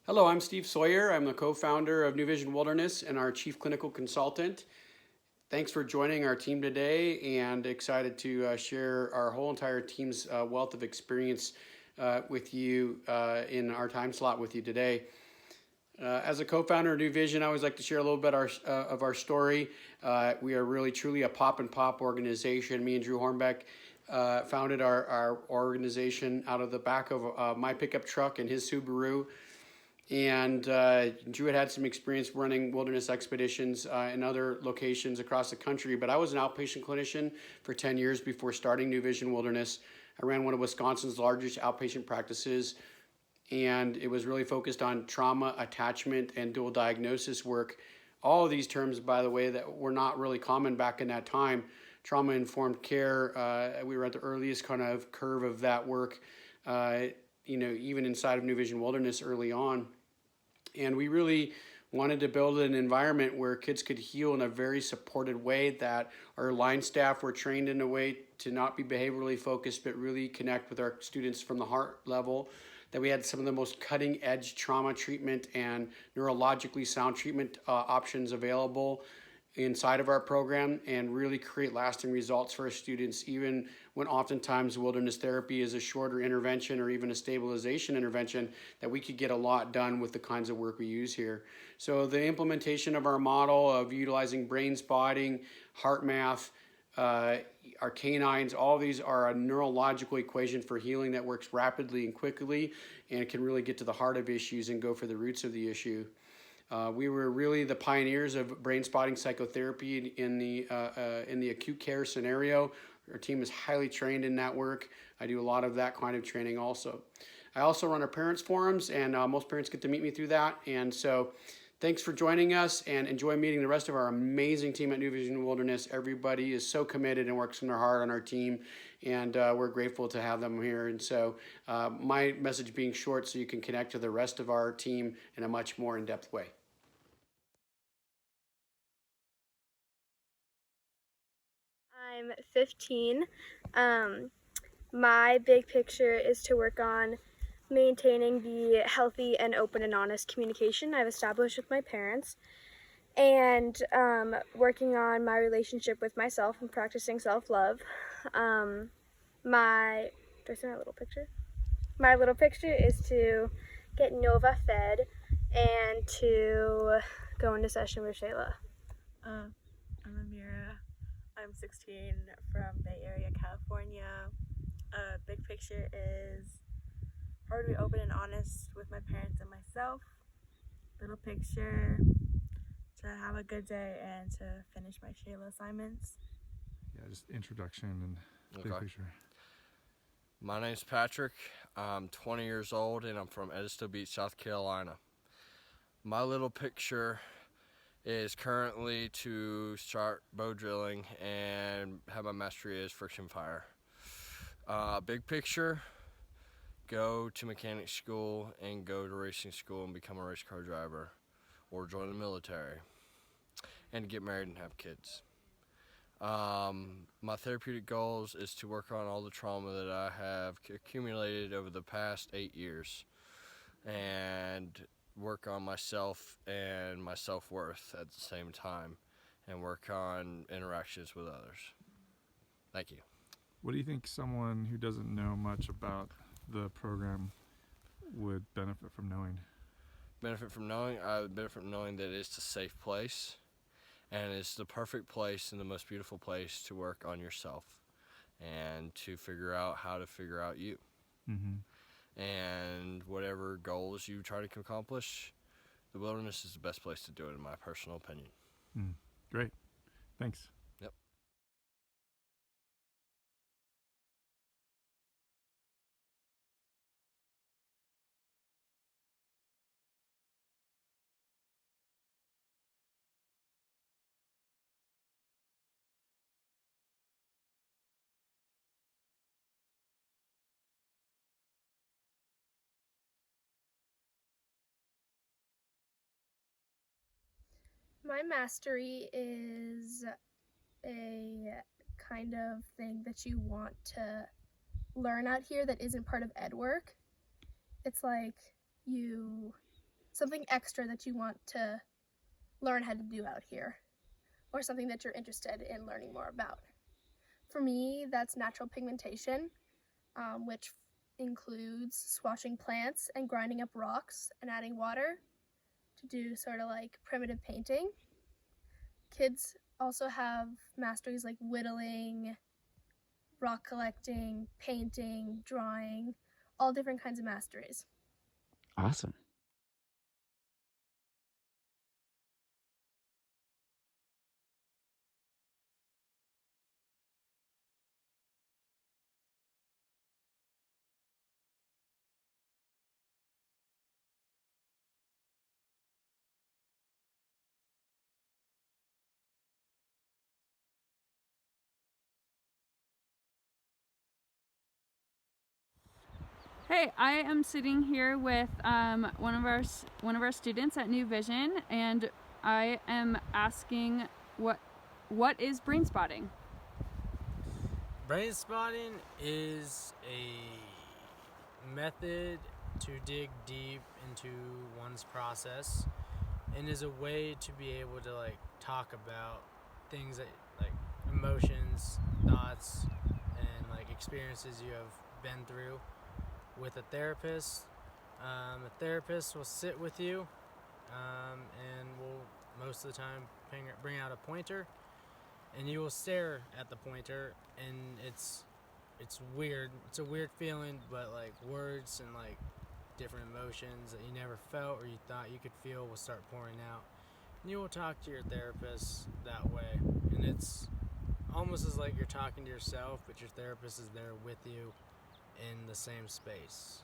Hello, I'm Steve Sawyer. I'm the co-founder of New Vision Wilderness and our chief clinical consultant. Thanks for joining our team today, and excited to share our whole entire team's wealth of experience with you in our time slot with you today. As a co-founder of New Vision, I always like to share a little bit of our story. We are really truly a pop and pop organization. Me and Drew Hornbeck founded our organization out of the back of my pickup truck and his Subaru. And Drew had some experience running wilderness expeditions in other locations across the country. But I was an outpatient clinician for 10 years before starting New Vision Wilderness. I ran one of Wisconsin's largest outpatient practices, and it was really focused on trauma, attachment, and dual diagnosis work. All of these terms, by the way, that were not really common back in that time. Trauma-informed care, we were at the earliest kind of curve of that work, even inside of New Vision Wilderness early on. And we really wanted to build an environment where kids could heal in a very supported way, that our line staff were trained in a way to not be behaviorally focused, but really connect with our students from the heart level, that we had some of the most cutting edge trauma treatment and neurologically sound treatment options available inside of our program, and really create lasting results for our students, even when oftentimes wilderness therapy is a shorter intervention or even a stabilization intervention, that we could get a lot done with the kinds of work we use here. So the implementation of our model of utilizing brain spotting, heart math, our canines, all of these are a neurological equation for healing that works rapidly and quickly, and can really get to the heart of issues and go for the roots of the issue. We were really the pioneers of brain spotting psychotherapy in the acute care scenario. Our team is highly trained in that work. I do a lot of that kind of training also. I also run our parents forums, and most parents get to meet me through that. And so thanks for joining us, and enjoy meeting the rest of our amazing team at New Vision Wilderness. Everybody is so committed and works from their heart on our team, and we're grateful to have them here. And so my message being short, so you can connect to the rest of our team in a much more in-depth way. I'm 15. My big picture is to work on maintaining the healthy and open and honest communication I've established with my parents, and working on my relationship with myself and practicing self-love. Do I say my little picture? My little picture is to get Nova fed and to go into session with Shayla. I'm Amira. I'm 16 from Bay Area, California. Big picture is hard to be open and honest with my parents and myself. Little picture, to have a good day and to finish my Shayla assignments. Yeah, just introduction and big picture. My name's Patrick. I'm 20 years old, and I'm from Edisto Beach, South Carolina. My little picture is currently to start bow drilling and have my mastery as friction fire. Big picture, go to mechanic school and go to racing school and become a race car driver, or join the military and get married and have kids. My therapeutic goals is to work on all the trauma that I have accumulated over the past 8 years, and work on myself and my self-worth at the same time, and work on interactions with others. Thank you. What do you think someone who doesn't know much about the program would benefit from knowing? I would benefit from knowing that it's a safe place, and it's the perfect place and the most beautiful place to work on yourself and to figure out how to figure out you. Mm-hmm. And whatever goals you try to accomplish, the wilderness is the best place to do it, in my personal opinion. Great. Thanks. Yep. My mastery is a kind of thing that you want to learn out here that isn't part of ed work. It's like you something extra that you want to learn how to do out here, or something that you're interested in learning more about. For me, that's natural pigmentation, which includes swashing plants and grinding up rocks and adding water to do sort of like primitive painting. Kids also have masteries like whittling, rock collecting, painting, drawing, all different kinds of masteries. Awesome. Hey, I am sitting here with one of our students at New Vision, and I am asking what is brain spotting? Brain spotting is a method to dig deep into one's process, and is a way to be able to talk about things that emotions, thoughts, and experiences you have been through with a therapist. A therapist will sit with you and will most of the time bring out a pointer, and you will stare at the pointer, and it's weird. It's a weird feeling, but words and different emotions that you never felt or you thought you could feel will start pouring out. And you will talk to your therapist that way, and it's almost as like you're talking to yourself, but your therapist is there with you in the same space.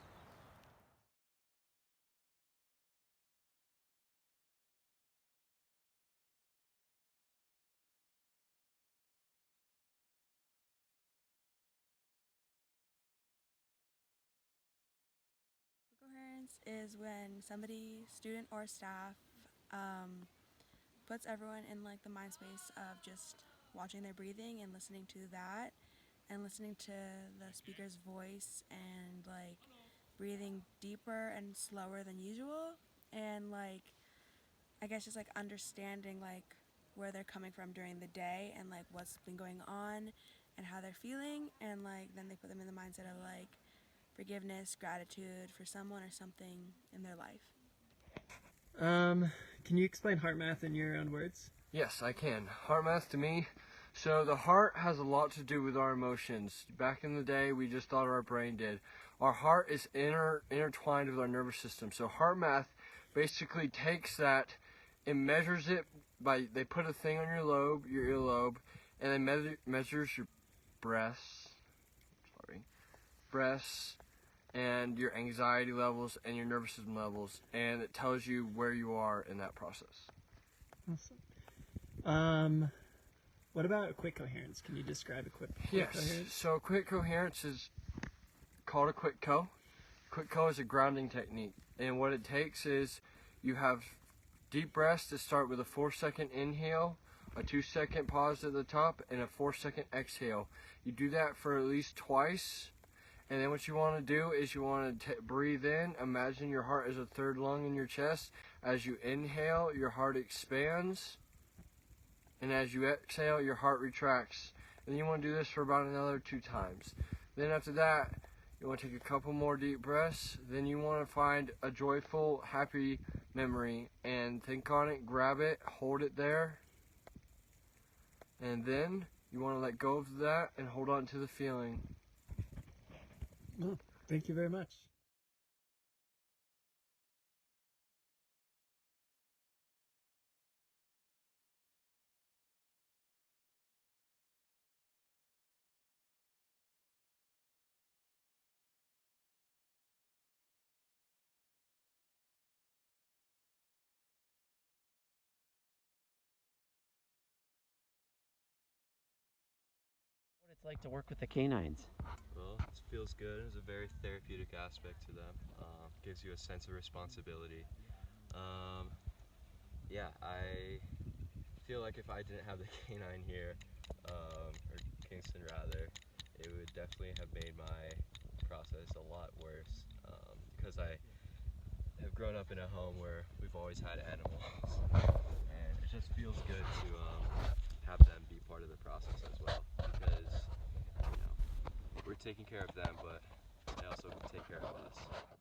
Coherence is when somebody, student or staff, puts everyone in the mind space of just watching their breathing and listening to that, and listening to the speaker's voice, and breathing deeper and slower than usual, and I guess just understanding where they're coming from during the day, and what's been going on and how they're feeling, and then they put them in the mindset of forgiveness, gratitude for someone or something in their life. Can you explain heart math in your own words? Yes, I can. Heart math to me. So the heart has a lot to do with our emotions. Back in the day, we just thought our brain did. Our heart is intertwined with our nervous system. So heart math basically takes that and measures it by, they put a thing on your earlobe, and they measures your breaths, and your anxiety levels and your nervous system levels, and it tells you where you are in that process. Awesome. What about quick coherence? Can you describe a quick coherence? Yes. So quick coherence is called a quick co. Quick co is a grounding technique, and what it takes is you have deep breaths that start with a 4-second inhale, a 2-second pause at the top, and a 4-second exhale. You do that for at least twice. And then what you want to do is you want to breathe in. Imagine your heart is a third lung in your chest. As you inhale, your heart expands. And as you exhale, your heart retracts. And you want to do this for about another 2 times. Then after that, you want to take a couple more deep breaths. Then you want to find a joyful, happy memory and think on it, grab it, hold it there. And then you want to let go of that and hold on to the feeling. Oh, thank you very much. What it's like to work with the canines. Well, it feels good. There's a very therapeutic aspect to them. Gives you a sense of responsibility. Yeah, I feel like if I didn't have the canine here, or Kingston rather, it would definitely have made my process a lot worse, because I have grown up in a home where we've always had animals, and it just feels good to have them be part of the process as well, because we're taking care of them, but they also take care of us.